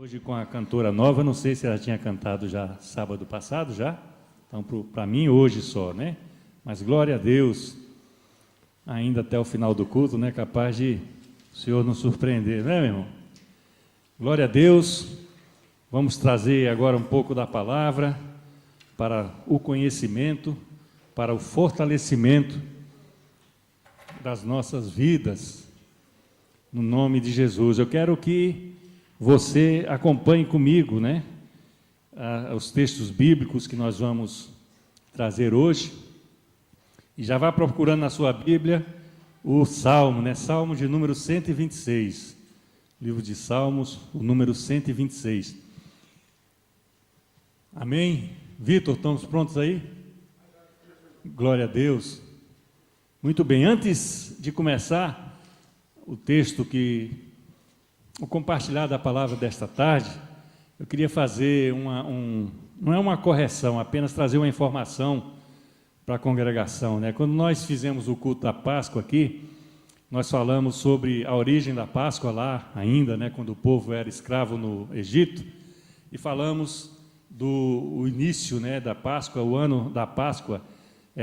Hoje com a cantora nova, não sei se ela tinha cantado já sábado passado, já. Então, para mim, hoje só, né? Mas glória a Deus, ainda até o final do culto, né? Capaz de o Senhor nos surpreender, né, meu irmão? Glória a Deus. Vamos trazer agora um pouco da palavra para o conhecimento, para o fortalecimento das nossas vidas, no nome de Jesus. Eu quero que você acompanhe comigo, né, os textos bíblicos que nós vamos trazer hoje, e já vá procurando na sua Bíblia o Salmo, né, Salmo de número 126, livro de Salmos, o número 126. Amém? Vitor, estamos prontos aí? Glória a Deus. Muito bem, antes de começar o texto o compartilhar da palavra desta tarde, eu queria fazer não é uma correção, apenas trazer uma informação para a congregação, né? Quando nós fizemos o culto da Páscoa aqui, nós falamos sobre a origem da Páscoa lá ainda, né? Quando o povo era escravo no Egito, e falamos do início, né, da Páscoa, o ano da Páscoa,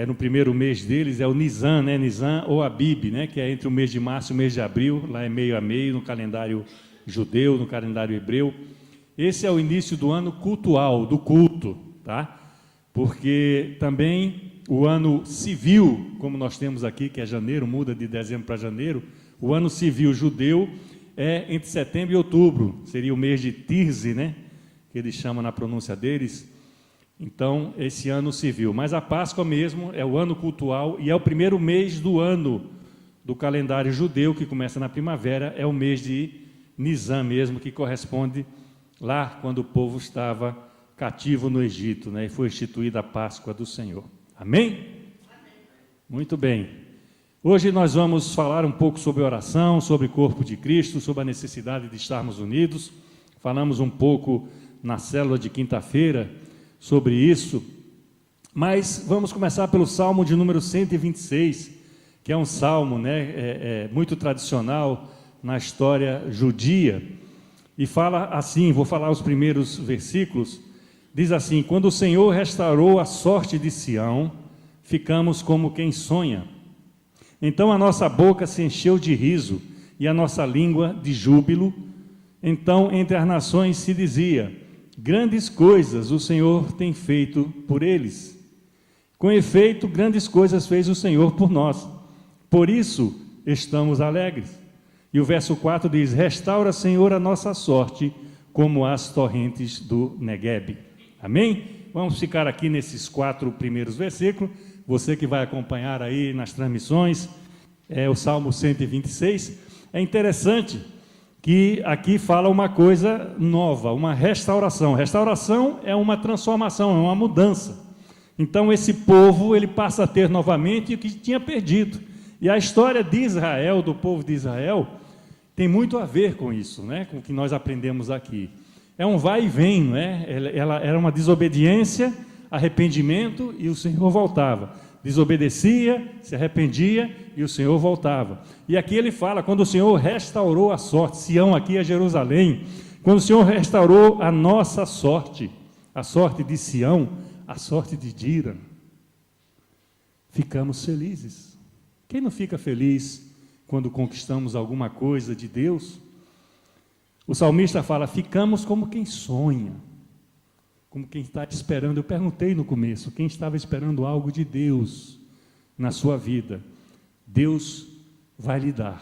no primeiro mês deles é o Nisan, né? Nisan ou Abib, né? Que é entre o mês de março e o mês de abril, lá é meio a meio no calendário judeu, no calendário hebreu. Esse é o início do ano cultual, do culto, tá? Porque também o ano civil, como nós temos aqui, que é janeiro, muda de dezembro para janeiro, o ano civil judeu é entre setembro e outubro, seria o mês de Tirze, né? Que eles chamam na pronúncia deles. Então, esse ano civil. Mas a Páscoa mesmo é o ano cultual e é o primeiro mês do ano do calendário judeu, que começa na primavera, é o mês de Nisan mesmo, que corresponde lá quando o povo estava cativo no Egito, né, e foi instituída a Páscoa do Senhor. Amém? Amém. Muito bem. Hoje nós vamos falar um pouco sobre oração, sobre o corpo de Cristo, sobre a necessidade de estarmos unidos. Falamos um pouco na célula de quinta-feira sobre isso, mas vamos começar pelo Salmo de número 126, que é um salmo, né, muito tradicional na história judia, e fala assim, vou falar os primeiros versículos, diz assim: quando o Senhor restaurou a sorte de Sião, ficamos como quem sonha. Então a nossa boca se encheu de riso e a nossa língua de júbilo. Então entre as nações se dizia: grandes coisas o Senhor tem feito por eles. Com efeito, grandes coisas fez o Senhor por nós. Por isso estamos alegres. E o verso 4 diz: restaura, Senhor, a nossa sorte, como as torrentes do Neguebe. Amém? Vamos ficar aqui nesses 4 primeiros versículos. Você que vai acompanhar aí nas transmissões, o Salmo 126. É interessante que aqui fala uma coisa nova, uma restauração. Restauração é uma transformação, é uma mudança. Então esse povo, ele passa a ter novamente o que tinha perdido. E a história de Israel, do povo de Israel, tem muito a ver com isso, né? Com o que nós aprendemos aqui. É um vai e vem, não é? Ela era uma desobediência, arrependimento, e o Senhor voltava. Desobedecia, se arrependia, e o Senhor voltava. E aqui ele fala, quando o Senhor restaurou a sorte, Sião aqui é Jerusalém, quando o Senhor restaurou a nossa sorte, a sorte de Sião, a sorte de Dira, ficamos felizes. Quem não fica feliz quando conquistamos alguma coisa de Deus? O salmista fala, ficamos como quem sonha, como quem está esperando. Eu perguntei no começo, quem estava esperando algo de Deus na sua vida? Deus vai lhe dar.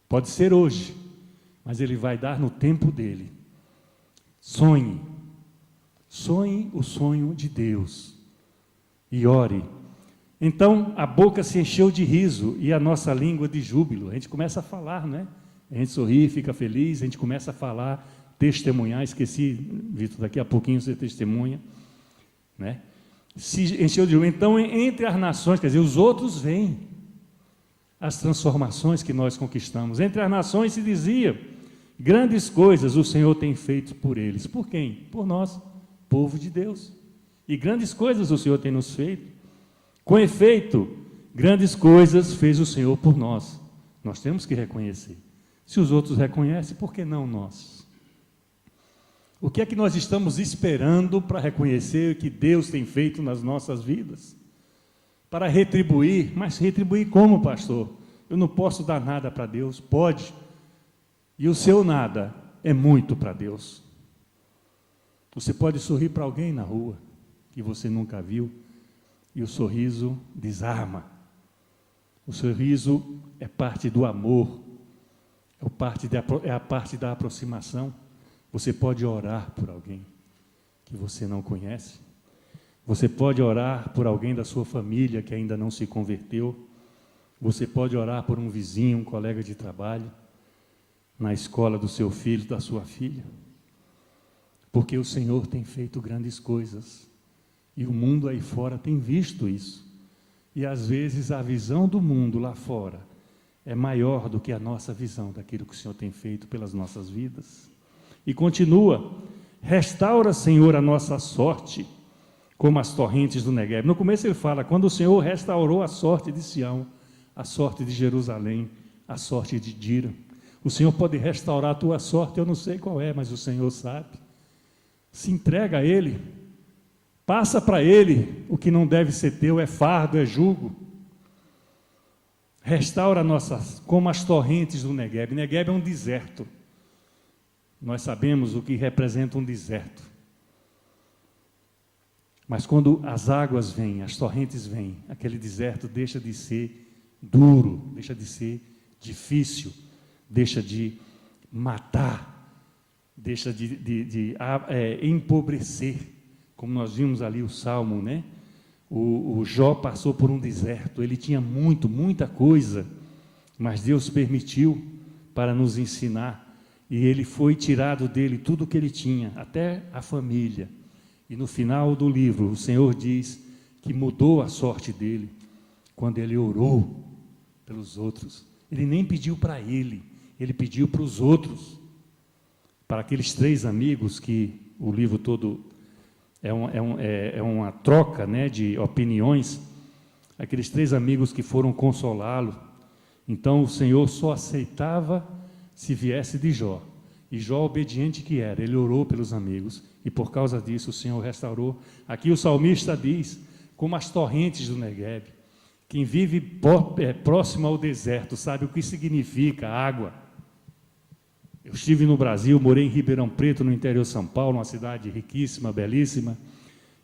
Pode ser hoje, mas Ele vai dar no tempo dEle. Sonhe. Sonhe o sonho de Deus e ore. Então a boca se encheu de riso e a nossa língua de júbilo. A gente começa a falar, né? A gente sorri, fica feliz, a gente começa a falar, testemunhar. Esqueci, Vitor, daqui a pouquinho você testemunha, né? Se encheu de júbilo. Então, entre as nações, quer dizer, os outros veem as transformações que nós conquistamos. Entre as nações se dizia: grandes coisas o Senhor tem feito por eles. Por quem? Por nós, povo de Deus. E grandes coisas o Senhor tem nos feito. Com efeito, grandes coisas fez o Senhor por nós. Nós temos que reconhecer. Se os outros reconhecem, por que não nós? O que é que nós estamos esperando para reconhecer o que Deus tem feito nas nossas vidas? Para retribuir, mas retribuir como, pastor? Eu não posso dar nada para Deus. Pode. E o seu nada é muito para Deus. Você pode sorrir para alguém na rua, que você nunca viu, e o sorriso desarma. O sorriso é parte do amor, é a parte da aproximação. Você pode orar por alguém que você não conhece. Você pode orar por alguém da sua família que ainda não se converteu. Você pode orar por um vizinho, um colega de trabalho, na escola do seu filho, da sua filha. Porque o Senhor tem feito grandes coisas. E o mundo aí fora tem visto isso. E às vezes a visão do mundo lá fora é maior do que a nossa visão daquilo que o Senhor tem feito pelas nossas vidas. E continua: restaura, Senhor, a nossa sorte, como as torrentes do Negueb. No começo ele fala, quando o Senhor restaurou a sorte de Sião, a sorte de Jerusalém, a sorte de Dira. O Senhor pode restaurar a tua sorte, eu não sei qual é, mas o Senhor sabe. Se entrega a Ele, passa para Ele o que não deve ser teu, é fardo, é jugo. Restaura a nossa, como as torrentes do Negueb. Negueb é um deserto. Nós sabemos o que representa um deserto. Mas quando as águas vêm, as torrentes vêm, aquele deserto deixa de ser duro, deixa de ser difícil, deixa de matar, deixa de empobrecer. Como nós vimos ali o Salmo, né? O Jó passou por um deserto, ele tinha muita coisa, mas Deus permitiu para nos ensinar. E ele foi tirado dele tudo o que ele tinha, até a família. E no final do livro, o Senhor diz que mudou a sorte dele, quando ele orou pelos outros. Ele nem pediu para ele pediu para os outros. Para aqueles 3 amigos, que o livro todo é uma troca, né, de opiniões, aqueles 3 amigos que foram consolá-lo. Então o Senhor só aceitava se viesse de Jó. E Jó, obediente que era, ele orou pelos amigos, e por causa disso o Senhor restaurou. Aqui o salmista diz, como as torrentes do Negueb. Quem vive próximo ao deserto sabe o que significa água. Eu estive no Brasil, morei em Ribeirão Preto, no interior de São Paulo, uma cidade riquíssima, belíssima,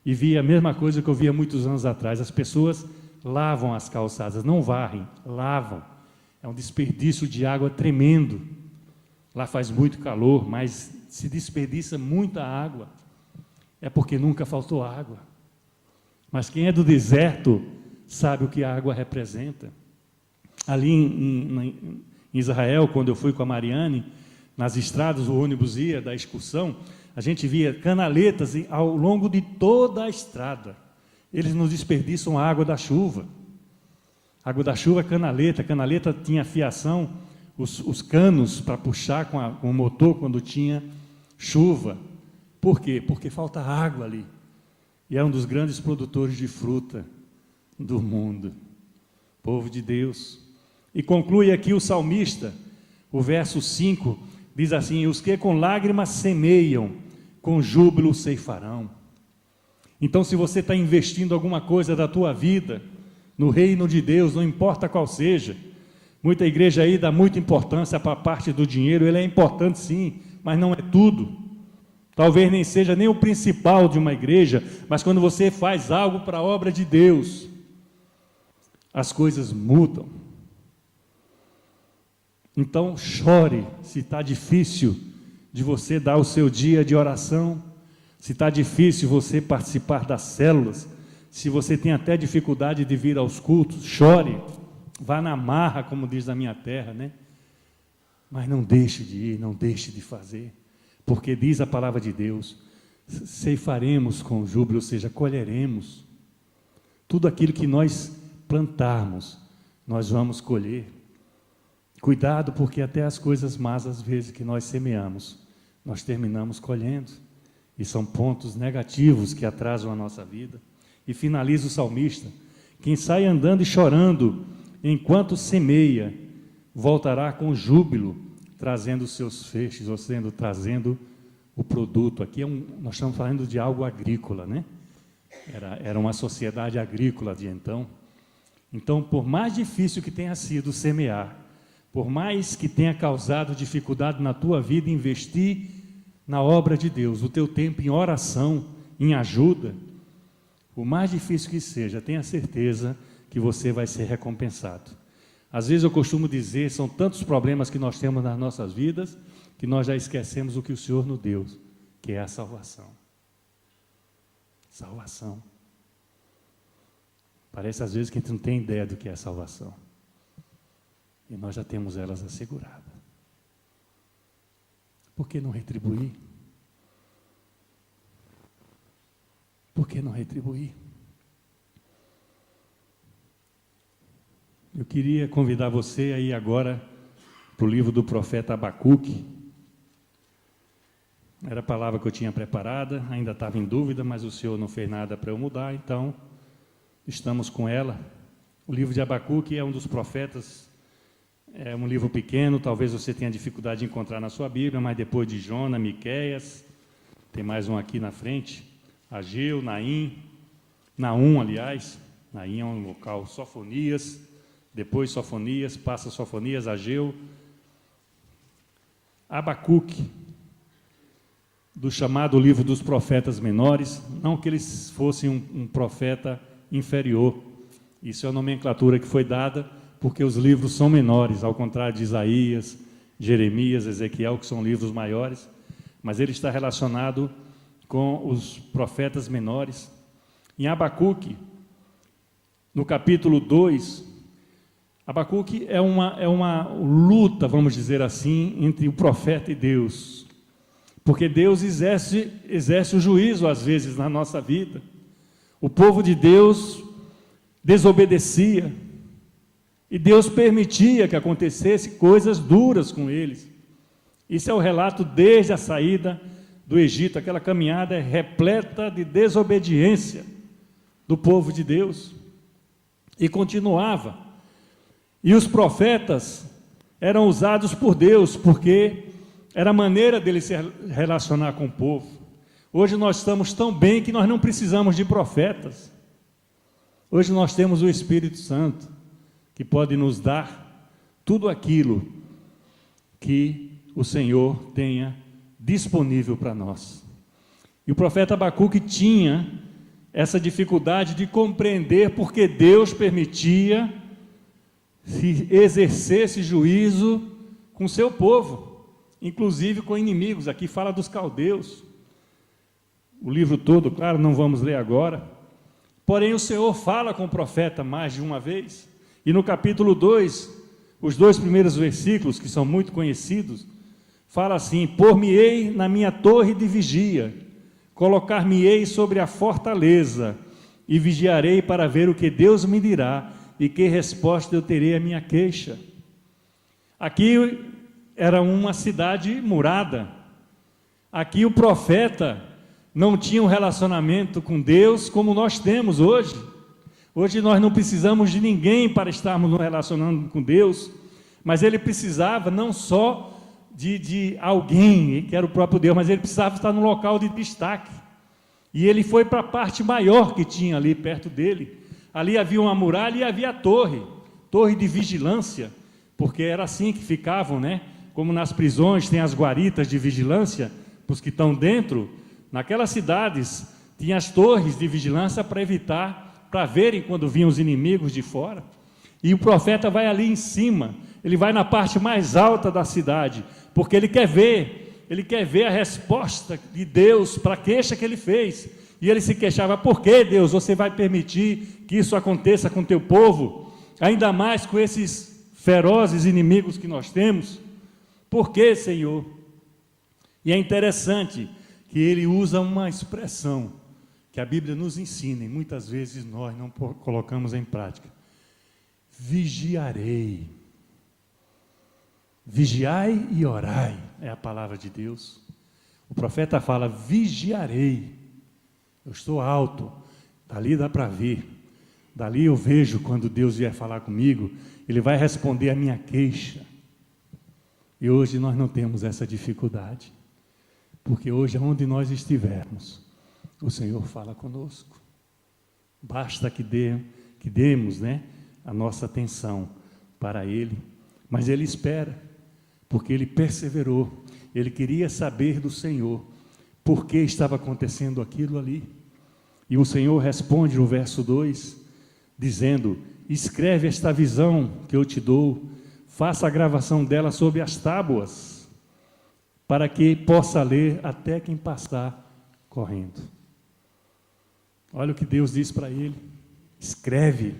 e vi a mesma coisa que eu via muitos anos atrás. As pessoas lavam as calçadas, não varrem, lavam. É um desperdício de água tremendo. Lá faz muito calor, mas se desperdiça muita água. É porque nunca faltou água. Mas quem é do deserto sabe o que a água representa. Ali em Israel, quando eu fui com a Mariane, nas estradas, o ônibus ia da excursão, a gente via canaletas ao longo de toda a estrada. Eles não desperdiçam a água da chuva. A água da chuva é canaleta. A canaleta tinha fiação, os canos para puxar com o motor quando tinha chuva. Por quê? Porque falta água ali. E é um dos grandes produtores de fruta do mundo. Povo de Deus. E conclui aqui o salmista, o verso 5, diz assim: os que com lágrimas semeiam, com júbilo ceifarão. Então, se você está investindo alguma coisa da tua vida no reino de Deus, não importa qual seja, muita igreja aí dá muita importância para a parte do dinheiro. Ele é importante sim, mas não é tudo. Talvez nem seja nem o principal de uma igreja, mas quando você faz algo para a obra de Deus, as coisas mudam. Então chore se está difícil de você dar o seu dia de oração, se está difícil você participar das células, se você tem até dificuldade de vir aos cultos, chore, vá na marra, como diz na minha terra, né? Mas não deixe de ir, não deixe de fazer, porque diz a palavra de Deus, ceifaremos com júbilo, ou seja, colheremos. Tudo aquilo que nós plantarmos, nós vamos colher. Cuidado, porque até as coisas más, às vezes, que nós semeamos, nós terminamos colhendo. E são pontos negativos que atrasam a nossa vida. E finaliza o salmista: quem sai andando e chorando, enquanto semeia, voltará com júbilo, trazendo os seus feixes, ou sendo, trazendo o produto. Aqui nós estamos falando de algo agrícola, né? Era uma sociedade agrícola de então. Então, por mais difícil que tenha sido semear, por mais que tenha causado dificuldade na tua vida, investir na obra de Deus, o teu tempo em oração, em ajuda, por mais difícil que seja, tenha certeza que você vai ser recompensado. Às vezes eu costumo dizer, são tantos problemas que nós temos nas nossas vidas, que nós já esquecemos o que o Senhor nos deu, que é a salvação. Salvação. Parece às vezes que a gente não tem ideia do que é salvação. E nós já temos elas asseguradas. Por que não retribuir? Por que não retribuir? Eu queria convidar você a ir agora para o livro do profeta Abacuque. Era a palavra que eu tinha preparada, ainda estava em dúvida, mas o Senhor não fez nada para eu mudar, então estamos com ela. O livro de Abacuque é um dos profetas, é um livro pequeno, talvez você tenha dificuldade de encontrar na sua Bíblia, mas depois de Jonas, Miqueias, tem mais um aqui na frente, Ageu, Naum, aliás, Naim é um local, Sofonias, depois Sofonias, passa Sofonias, Ageu, Abacuque, do chamado livro dos profetas menores, não que eles fossem um profeta inferior, isso é a nomenclatura que foi dada, porque os livros são menores, ao contrário de Isaías, Jeremias, Ezequiel, que são livros maiores, mas ele está relacionado com os profetas menores. Em Abacuque, no capítulo 2, Abacuque é uma luta, vamos dizer assim, entre o profeta e Deus, porque Deus exerce o juízo às vezes na nossa vida. O povo de Deus desobedecia, e Deus permitia que acontecesse coisas duras com eles. Isso é o relato desde a saída do Egito, aquela caminhada é repleta de desobediência do povo de Deus, e continuava. E os profetas eram usados por Deus, porque era a maneira dele se relacionar com o povo. Hoje nós estamos tão bem que nós não precisamos de profetas. Hoje nós temos o Espírito Santo, que pode nos dar tudo aquilo que o Senhor tenha disponível para nós. E o profeta Abacuque tinha essa dificuldade de compreender porque Deus permitia se exercesse juízo com seu povo, inclusive com inimigos. Aqui fala dos caldeus. O livro todo, claro, não vamos ler agora. Porém, o Senhor fala com o profeta mais de uma vez. E no capítulo 2, os 2 primeiros versículos, que são muito conhecidos, fala assim: por-me-ei na minha torre de vigia, colocar-me-ei sobre a fortaleza, e vigiarei para ver o que Deus me dirá, e que resposta eu terei à minha queixa. Aqui era uma cidade murada. Aqui o profeta não tinha um relacionamento com Deus como nós temos hoje. Hoje nós não precisamos de ninguém para estarmos nos relacionando com Deus, mas ele precisava não só de alguém, que era o próprio Deus, mas ele precisava estar no local de destaque. E ele foi para a parte maior que tinha ali perto dele. Ali havia uma muralha e havia a torre de vigilância, porque era assim que ficavam, né? Como nas prisões tem as guaritas de vigilância, para os que estão dentro, naquelas cidades tinha as torres de vigilância para evitar, para verem quando vinham os inimigos de fora. E o profeta vai ali em cima, ele vai na parte mais alta da cidade, porque ele quer ver a resposta de Deus para a queixa que ele fez. E ele se queixava: por que, Deus, você vai permitir que isso aconteça com o teu povo, ainda mais com esses ferozes inimigos que nós temos? Por que, Senhor? E é interessante que ele usa uma expressão que a Bíblia nos ensina, e muitas vezes nós não colocamos em prática: vigiarei. Vigiai e orai, é a palavra de Deus. O profeta fala: vigiarei. Eu estou alto, dali dá para ver, dali eu vejo quando Deus vier falar comigo, Ele vai responder a minha queixa. E hoje nós não temos essa dificuldade, Porque hoje, onde nós estivermos, o Senhor fala conosco. Basta que demos, né, a nossa atenção para Ele. Mas Ele espera, porque Ele perseverou. Ele queria saber do Senhor por que estava acontecendo aquilo ali. E o Senhor responde no verso 2, dizendo: escreve esta visão que eu te dou, faça a gravação dela sobre as tábuas, para que possa ler até quem passar correndo. Olha o que Deus diz para ele: escreve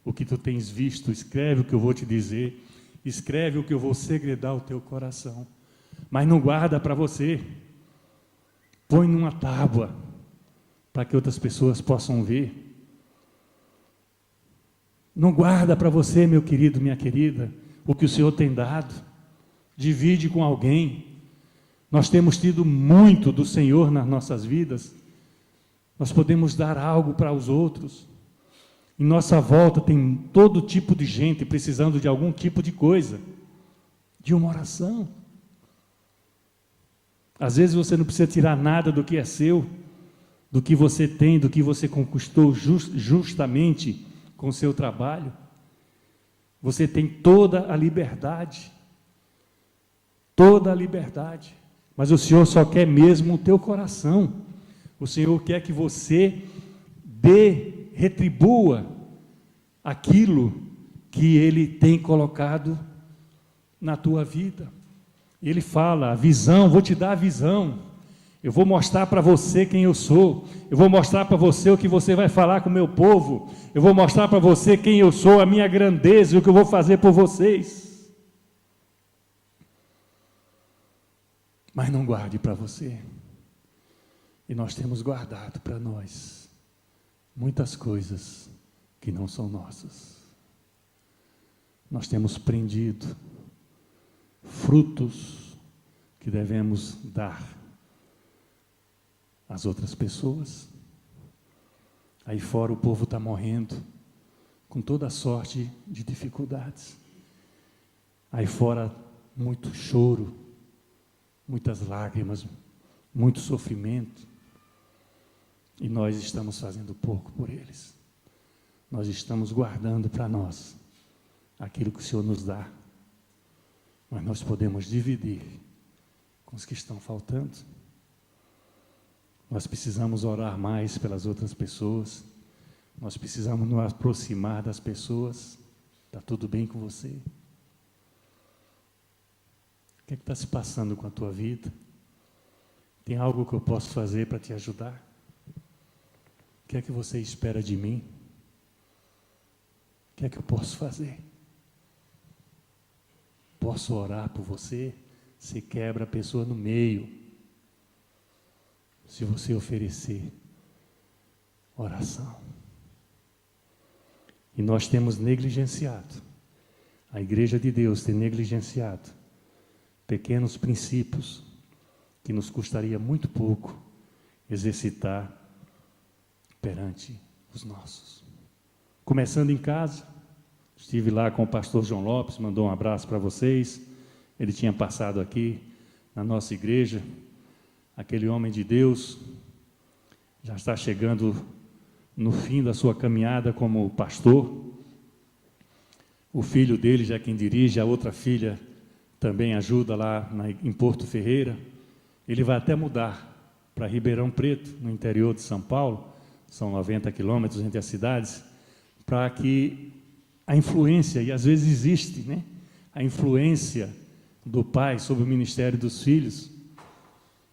o que tu tens visto, escreve o que eu vou te dizer, escreve o que eu vou segredar ao teu coração, mas não guarda para você, põe numa tábua, para que outras pessoas possam ver. Não guarda para você, meu querido, minha querida, o que o Senhor tem dado, divide com alguém. Nós temos tido muito do Senhor nas nossas vidas, nós podemos dar algo para os outros. Em nossa volta tem todo tipo de gente precisando de algum tipo de coisa, de uma oração. Às vezes você não precisa tirar nada do que é seu, do que você tem, do que você conquistou justamente com o seu trabalho. Você tem toda a liberdade, mas o Senhor só quer mesmo o teu coração. O Senhor quer que você retribua aquilo que Ele tem colocado na tua vida. Ele fala: a visão, vou te dar a visão, eu vou mostrar para você quem eu sou, eu vou mostrar para você o que você vai falar com o meu povo, eu vou mostrar para você quem eu sou, a minha grandeza e o que eu vou fazer por vocês. Mas não guarde para você. E nós temos guardado para nós muitas coisas que não são nossas. Nós temos prendido frutos que devemos dar às outras pessoas. Aí fora o povo está morrendo com toda a sorte de dificuldades. Aí fora muito choro, muitas lágrimas, muito sofrimento. E nós estamos fazendo pouco por eles. Nós estamos guardando para nós aquilo que o Senhor nos dá. Mas nós podemos dividir com os que estão faltando. Nós precisamos orar mais pelas outras pessoas. Nós precisamos nos aproximar das pessoas. Está tudo bem com você? O que é que está se passando com a tua vida? Tem algo que eu posso fazer para te ajudar? O que é que você espera de mim? O que é que eu posso fazer? Posso orar por você? Você quebra a pessoa no meio. Se você oferecer oração. E nós temos negligenciado, a Igreja de Deus tem negligenciado pequenos princípios que nos custaria muito pouco exercitar perante os nossos. Começando em casa, estive lá com o pastor João Lopes, mandou um abraço para vocês. Ele tinha passado aqui na nossa igreja. Aquele homem de Deus já está chegando no fim da sua caminhada como pastor. O filho dele já é quem dirige, a outra filha também ajuda lá em Porto Ferreira. Ele vai até mudar para Ribeirão Preto, no interior de São Paulo, são 90 quilômetros entre as cidades, para que a influência, e às vezes existe, né, a influência do pai sobre o ministério dos filhos,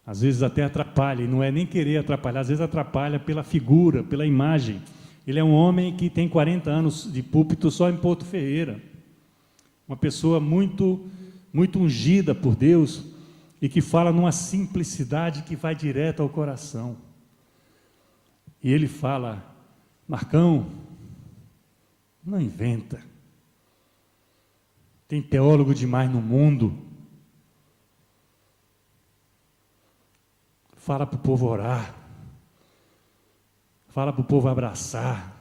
às vezes até atrapalha, e não é nem querer atrapalhar, às vezes atrapalha pela figura, pela imagem. Ele é um homem que tem 40 anos de púlpito só em Porto Ferreira, uma pessoa muito ungida por Deus, e que fala numa simplicidade que vai direto ao coração. E ele fala: Marcão, não inventa, tem teólogo demais no mundo, fala para o povo orar, fala para o povo abraçar,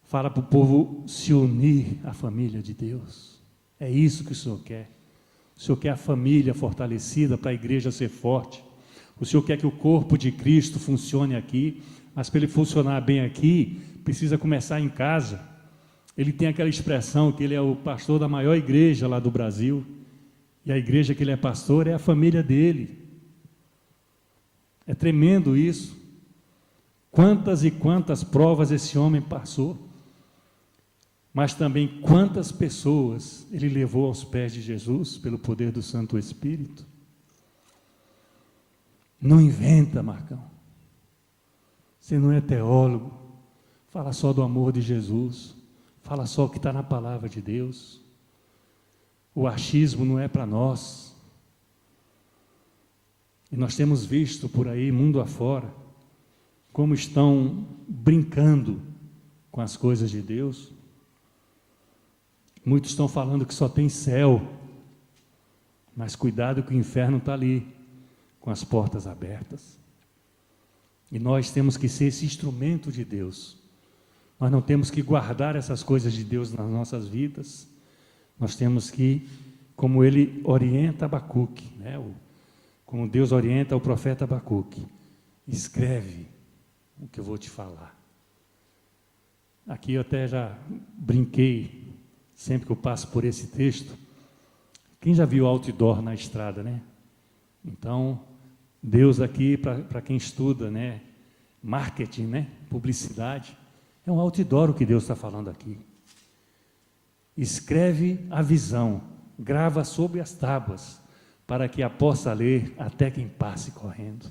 fala para o povo se unir à família de Deus. É isso que o Senhor quer. O Senhor quer a família fortalecida para a igreja ser forte. O Senhor quer que o corpo de Cristo funcione aqui, mas para ele funcionar bem aqui, precisa começar em casa. Ele tem aquela expressão que ele é o pastor da maior igreja lá do Brasil, e a igreja que ele é pastor é a família dele. É tremendo isso. Quantas e quantas provas esse homem passou, mas também quantas pessoas ele levou aos pés de Jesus pelo poder do Santo Espírito. Não inventa, Marcão. Você não é teólogo. Fala só do amor de Jesus. Fala só o que está na palavra de Deus. O achismo não é para nós. E nós temos visto por aí, mundo afora, como estão brincando com as coisas de Deus. Muitos estão falando que só tem céu, mas cuidado que o inferno está ali, com as portas abertas. E nós temos que ser esse instrumento de Deus. Nós não temos que guardar essas coisas de Deus nas nossas vidas. Nós temos que, como ele orienta Abacuque, né? Como Deus orienta o profeta Abacuque, escreve o que eu vou te falar. Aqui eu até já brinquei, sempre que eu passo por esse texto. Quem já viu outdoor na estrada, né? Então, Deus aqui, para quem estuda, né? Marketing, né? Publicidade, é um outdoor o que Deus está falando aqui. Escreve a visão, grava sobre as tábuas, para que a possa ler até quem passe correndo.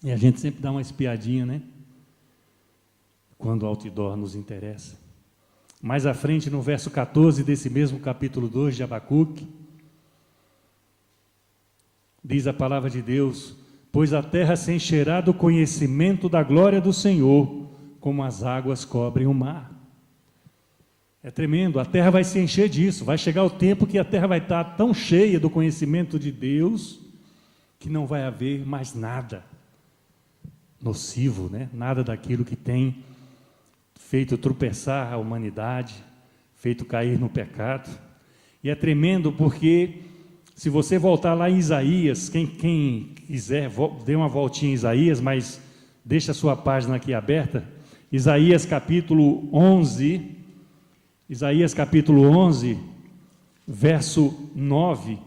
E a gente sempre dá uma espiadinha, né? Quando o outdoor nos interessa. Mais à frente, no verso 14 desse mesmo capítulo 2 de Abacuque, diz a palavra de Deus: pois a terra se encherá do conhecimento da glória do Senhor, como as águas cobrem o mar. É tremendo, a terra vai se encher disso. Vai chegar o tempo que a terra vai estar tão cheia do conhecimento de Deus, que não vai haver mais nada nocivo, né? Nada daquilo que tem feito tropeçar a humanidade, feito cair no pecado. E é tremendo porque, se você voltar lá em Isaías, quem quiser, dê uma voltinha em Isaías, mas deixa a sua página aqui aberta, Isaías capítulo 11, verso 9,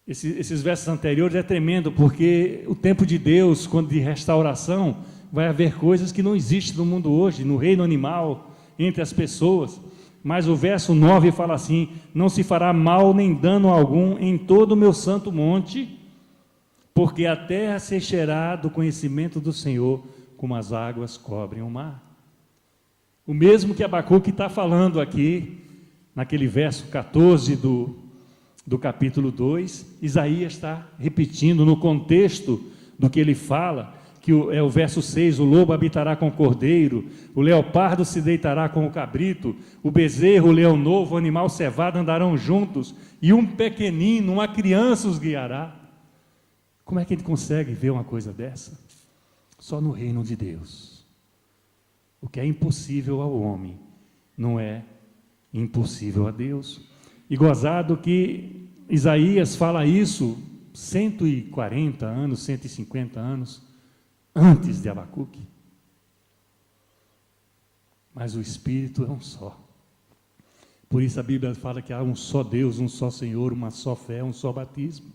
esses versos anteriores é tremendo, porque o tempo de Deus, quando de restauração, vai haver coisas que não existem no mundo hoje, no reino animal, entre as pessoas. Mas o verso 9 fala assim: não se fará mal nem dano algum em todo o meu santo monte, porque a terra se encherá do conhecimento do Senhor, como as águas cobrem o mar. O mesmo que Abacuque está falando aqui, naquele verso 14 do capítulo 2, Isaías está repetindo no contexto do que ele fala, que é o verso 6, o lobo habitará com o cordeiro, o leopardo se deitará com o cabrito, o bezerro, o leão novo, o animal cevado andarão juntos, e um pequenino, uma criança os guiará. Como é que ele consegue ver uma coisa dessa? Só no reino de Deus. O que é impossível ao homem não é impossível a Deus. E gozado que Isaías fala isso 140 anos, 150 anos antes de Abacuque. Mas o Espírito é um só. Por isso a Bíblia fala que há um só Deus, um só Senhor, uma só fé, um só batismo.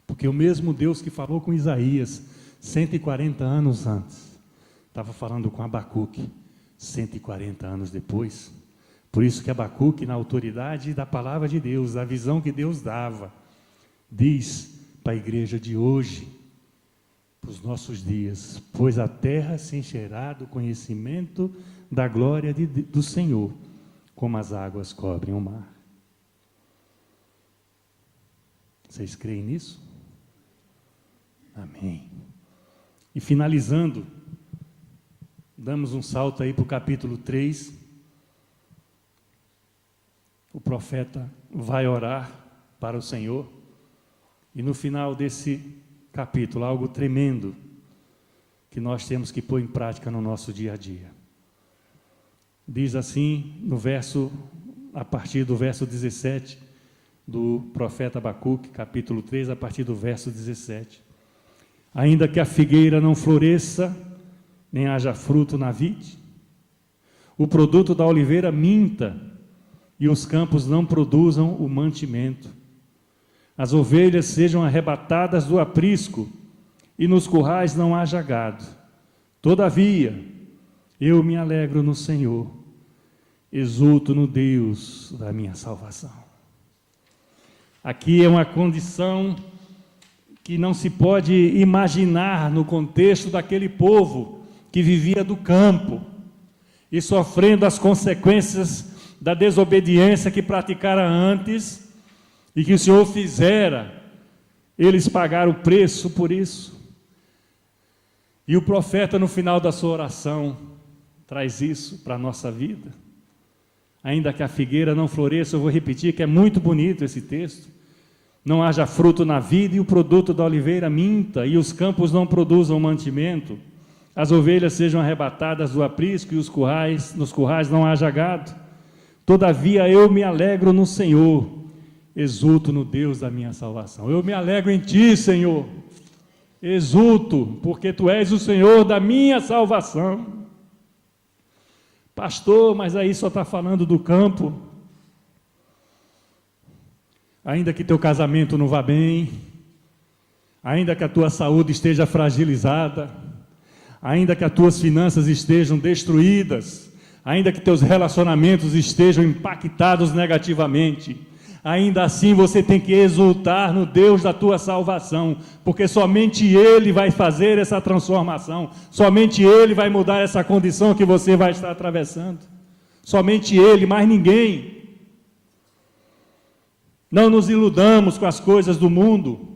Porque o mesmo Deus que falou com Isaías 140 anos antes, estava falando com Abacuque 140 anos depois. Por isso que Abacuque, na autoridade da palavra de Deus, da visão que Deus dava, diz para a igreja de hoje, para os nossos dias: pois a terra se encherá do conhecimento da glória do Senhor, como as águas cobrem o mar. Vocês creem nisso? Amém. E finalizando, damos um salto aí para o capítulo 3. O profeta vai orar para o Senhor, e no final desse capítulo, algo tremendo que nós temos que pôr em prática no nosso dia a dia. Diz assim, a partir do verso 17, do profeta Abacuque, capítulo 3, a partir do verso 17. Ainda que a figueira não floresça, nem haja fruto na vide, o produto da oliveira minta, e os campos não produzam o mantimento, as ovelhas sejam arrebatadas do aprisco, e nos currais não haja gado. Todavia, eu me alegro no Senhor, exulto no Deus da minha salvação. Aqui é uma condição que não se pode imaginar no contexto daquele povo que vivia do campo e sofrendo as consequências da desobediência que praticara antes e que o Senhor fizera eles pagaram o preço por isso. E o profeta, no final da sua oração, traz isso para a nossa vida. Ainda que a figueira não floresça, eu vou repetir que é muito bonito esse texto. Não haja fruto na vida e o produto da oliveira minta, e os campos não produzam mantimento, as ovelhas sejam arrebatadas do aprisco e nos currais não haja gado. Todavia eu me alegro no Senhor, exulto no Deus da minha salvação. Eu me alegro em Ti, Senhor, exulto, porque Tu és o Senhor da minha salvação. Pastor, mas aí só está falando do campo. Ainda que teu casamento não vá bem, ainda que a tua saúde esteja fragilizada, ainda que as tuas finanças estejam destruídas, ainda que teus relacionamentos estejam impactados negativamente, ainda assim você tem que exultar no Deus da tua salvação, porque somente Ele vai fazer essa transformação, somente Ele vai mudar essa condição que você vai estar atravessando, somente Ele, mais ninguém. Não nos iludamos com as coisas do mundo,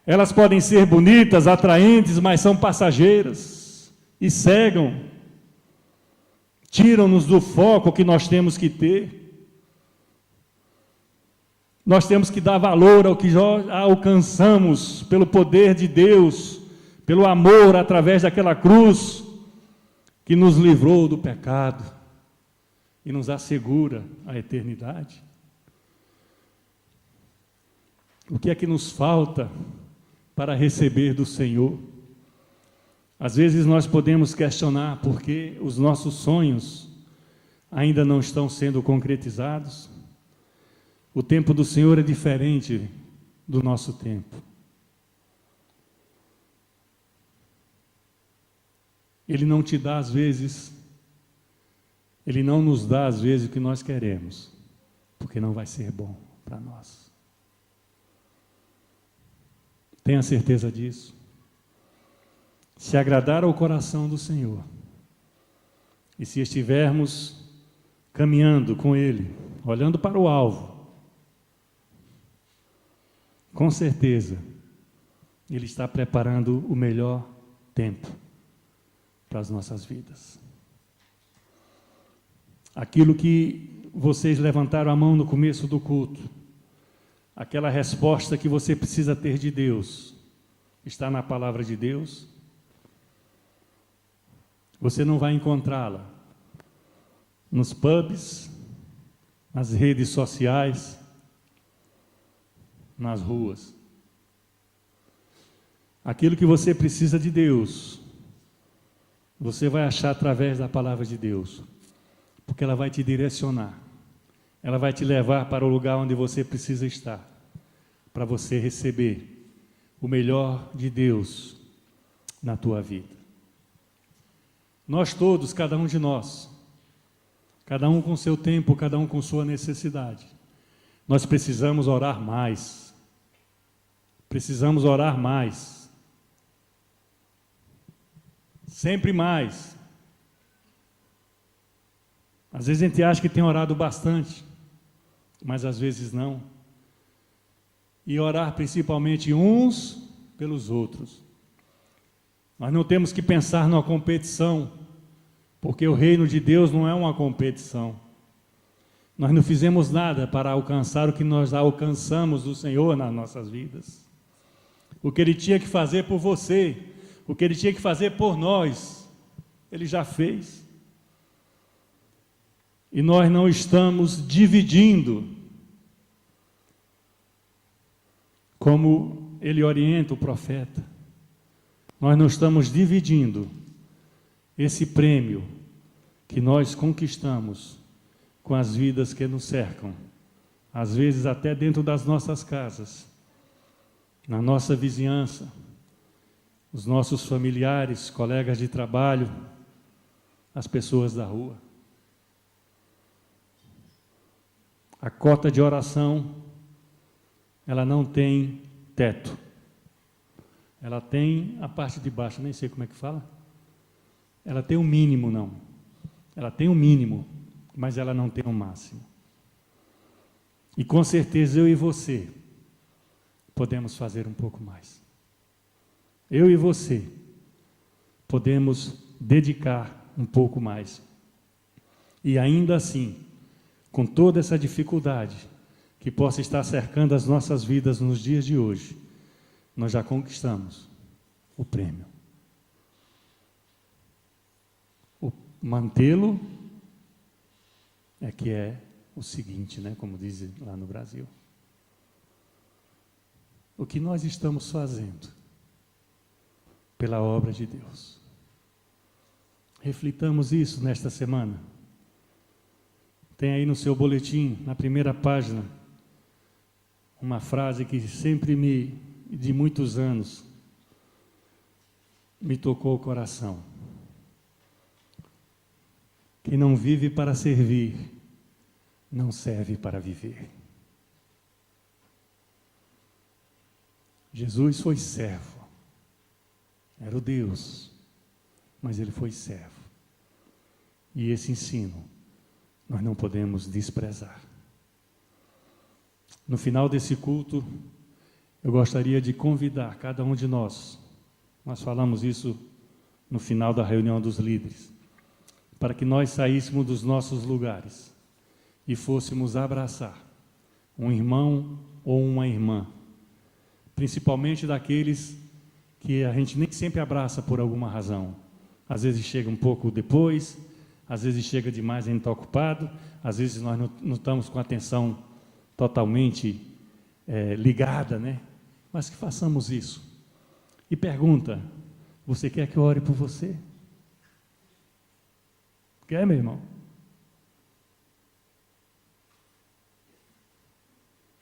elas podem ser bonitas, atraentes, mas são passageiras e cegam, tiram-nos do foco que nós temos que ter. Nós temos que dar valor ao que já alcançamos pelo poder de Deus, pelo amor através daquela cruz que nos livrou do pecado e nos assegura a eternidade. O que é que nos falta para receber do Senhor? Às vezes nós podemos questionar por que os nossos sonhos ainda não estão sendo concretizados. O tempo do Senhor é diferente do nosso tempo. Ele não te dá às vezes, Ele não nos dá às vezes o que nós queremos, porque não vai ser bom para nós. Tenha certeza disso. Se agradar ao coração do Senhor, e se estivermos caminhando com Ele, olhando para o alvo, com certeza, Ele está preparando o melhor tempo para as nossas vidas. Aquilo que vocês levantaram a mão no começo do culto, aquela resposta que você precisa ter de Deus, está na palavra de Deus? Você não vai encontrá-la nos pubs, nas redes sociais, nas ruas. Aquilo que você precisa de Deus, você vai achar através da palavra de Deus, porque ela vai te direcionar, ela vai te levar para o lugar onde você precisa estar, para você receber o melhor de Deus na tua vida. Nós todos, cada um de nós, cada um com seu tempo, cada um com sua necessidade, nós precisamos orar mais. Precisamos orar mais. Sempre mais. Às vezes a gente acha que tem orado bastante, mas às vezes não. E orar principalmente uns pelos outros. Nós não temos que pensar numa competição, porque o reino de Deus não é uma competição. Nós não fizemos nada para alcançar o que nós alcançamos do Senhor nas nossas vidas. O que Ele tinha que fazer por você, o que Ele tinha que fazer por nós, Ele já fez. E nós não estamos dividindo como ele orienta o profeta, nós não estamos dividindo esse prêmio que nós conquistamos com as vidas que nos cercam, às vezes até dentro das nossas casas, na nossa vizinhança, os nossos familiares, colegas de trabalho, as pessoas da rua. A cota de oração, ela não tem teto. Ela tem a parte de baixo, nem sei como é que fala. Ela tem um mínimo, não. Ela tem um mínimo, mas ela não tem um máximo. E com certeza eu e você podemos fazer um pouco mais. Eu e você podemos dedicar um pouco mais. E ainda assim, com toda essa dificuldade que possa estar cercando as nossas vidas nos dias de hoje, nós já conquistamos o prêmio. O mantê-lo é que é o seguinte, né, como dizem lá no Brasil. O que nós estamos fazendo pela obra de Deus. Reflitamos isso nesta semana. Tem aí no seu boletim, na primeira página, uma frase que sempre de muitos anos, me tocou o coração. Quem não vive para servir, não serve para viver. Jesus foi servo. Era o Deus, mas ele foi servo. E esse ensino nós não podemos desprezar. No final desse culto, eu gostaria de convidar cada um de nós falamos isso no final da reunião dos líderes, para que nós saíssemos dos nossos lugares e fôssemos abraçar um irmão ou uma irmã, principalmente daqueles que a gente nem sempre abraça por alguma razão. Às vezes chega um pouco depois, às vezes chega demais e a gente está ocupado, às vezes nós não estamos com a atenção totalmente ligada, né? Mas que façamos isso. E pergunta, você quer que eu ore por você? Quer, meu irmão?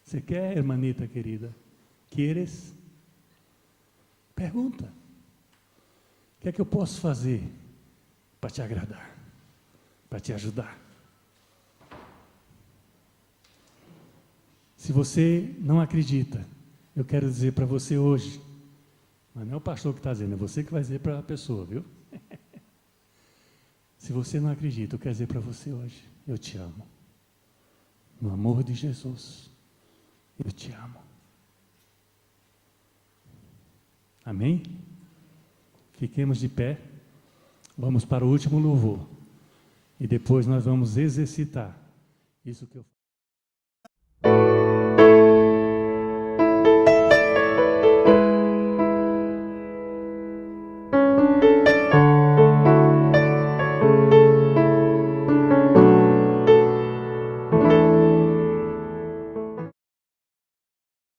Você quer, hermanita querida? Queres? Pergunta. O que é que eu posso fazer para te agradar? Para te ajudar? Se você não acredita, eu quero dizer para você hoje, mas não é o pastor que está dizendo, é você que vai dizer para a pessoa, viu? Se você não acredita, eu quero dizer para você hoje, eu te amo. No amor de Jesus, eu te amo. Amém? Fiquemos de pé, vamos para o último louvor, e depois nós vamos exercitar isso que eu